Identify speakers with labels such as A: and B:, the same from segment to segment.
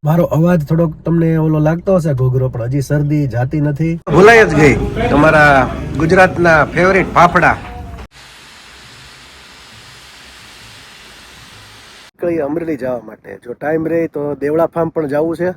A: મારો અવાજ થોડોક તમને ઓલો લાગતો હશે ઘોઘરો, પણ હજી શરદી જાતી નથી. ભૂલાઈ જ ગઈ તમારા ગુજરાતના ફેવરિટ ફાફડા. નીકળી અમરેલી જવા માટે. જો ટાઈમ રહે તો દેવળા ફાર્મ પણ જવું છે.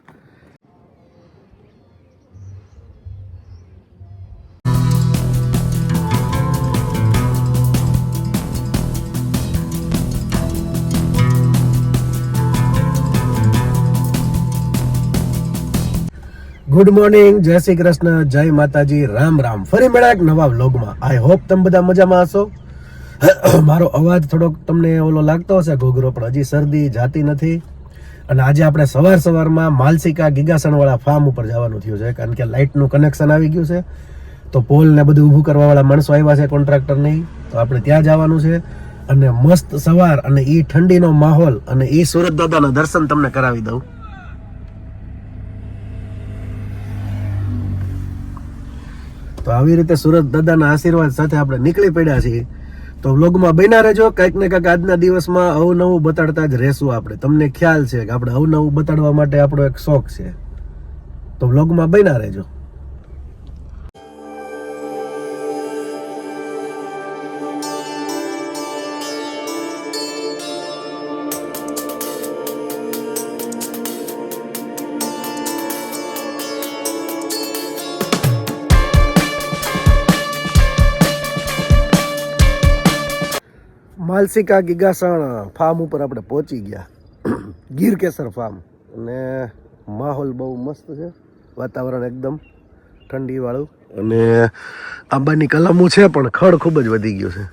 A: ગુડ મોર્નિંગ, જય શ્રી કૃષ્ણ, જય માતાજી, રામ રામ. ફરી મળ્યા એક નવા વ્લોગમાં. આઈ હોપ તમે બધા મજામાં હશો. મારો અવાજ થોડોક તમને ઓલો લાગતો હશે ઘોઘરો, પણ હજી શરદી જાતી નથી. અને આજે આપણે સવારમાં માલસિકા ગીગાસણ ફાર્મ ઉપર જવાનું થયું છે, કારણ કે લાઇટનું કનેક્શન આવી ગયું છે. તો પોલ ને બધું ઊભું કરવા વાળા માણસો આવ્યા છે, કોન્ટ્રાક્ટર નહીં. તો આપણે ત્યાં જવાનું છે. અને મસ્ત સવાર અને ઈ ઠંડીનો માહોલ અને ઈ સુરત દાદાના દર્શન તમને કરાવી દઉં. તો આવી રીતે સુરત દાદાના આશીર્વાદ સાથે આપણે નીકળી પડ્યા છીએ. તો વ્લોગમાં બન્યા રહેજો. કંઈક ને કંઈક આજના દિવસમાં અવનવું બતાડતા જ રહેશું આપણે. તમને ખ્યાલ છે કે આપણે અવનવું બતાડવા માટે આપણો એક શોખ છે. તો વ્લોગમાં બન્યા રહેજો. માલસિકા ગીગાસણ ફાર્મ ઉપર આપણે પહોંચી ગયા. ગીર કેસર ફાર્મ. અને માહોલ બહુ મસ્ત છે, વાતાવરણ એકદમ ઠંડીવાળું. અને આંબાની કલમો છે, પણ ખડ ખૂબ જ વધી ગયું છે.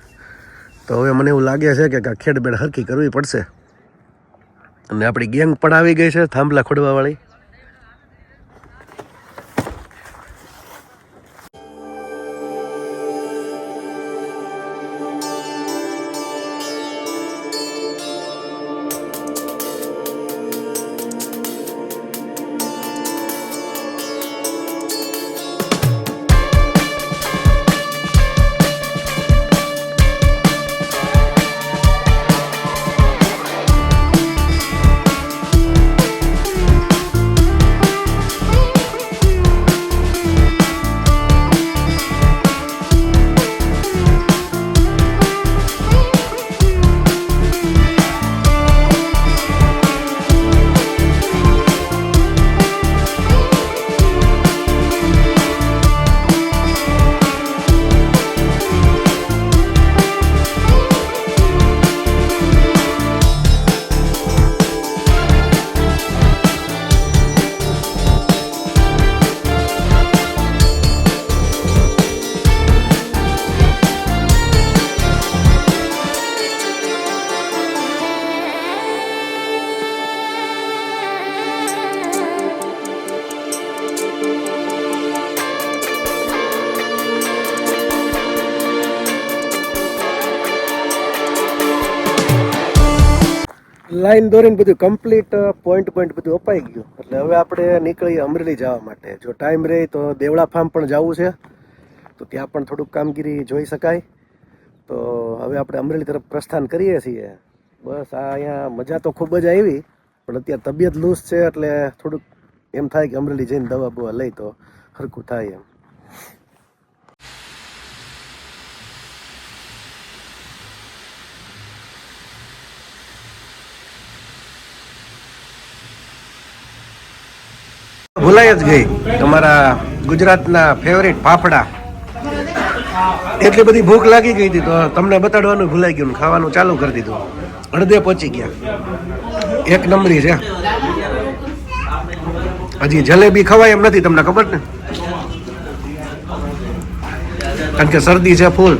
A: તો હવે મને એવું લાગે છે કે ખેડબેડ હરખી કરવી પડશે. અને આપણી ગેંગ પણ આવી ગઈ છે, થાંભલા ખોડવાવાળી. લાઈન દોરીને બધું કમ્પ્લીટ પોઈન્ટ બધું અપાઈ ગયું. એટલે હવે આપણે નીકળીએ અમરેલી જવા માટે. જો ટાઈમ રહે તો દેવળા ફાર્મ પણ જવું છે. તો ત્યાં પણ થોડુંક કામગીરી જોઈ શકાય. તો હવે આપણે અમરેલી તરફ પ્રસ્થાન કરીએ છીએ. બસ આ અહીંયા મજા તો ખૂબ જ આવી, પણ અત્યારે તબિયત લૂઝ છે, એટલે થોડુંક એમ થાય કે અમરેલી જઈને દવા બવા લઈ તો હરખું થાય એમ. ભૂલાઈ જ ગઈ તમારા ગુજરાતના ફેવરિટ ફાફડા. એટલી બધી ભૂખ લાગી ગઈ હતી, તો તમને બતાડવાનું ભૂલાઈ ગયું. ખાવાનું ચાલુ કરી દીધું. અડધે પહોંચી ગયા. એક નંબરી છે. હજી જલેબી ખવાય એમ નથી, તમને ખબર ને, કારણ કે શરદી છે ફૂલ.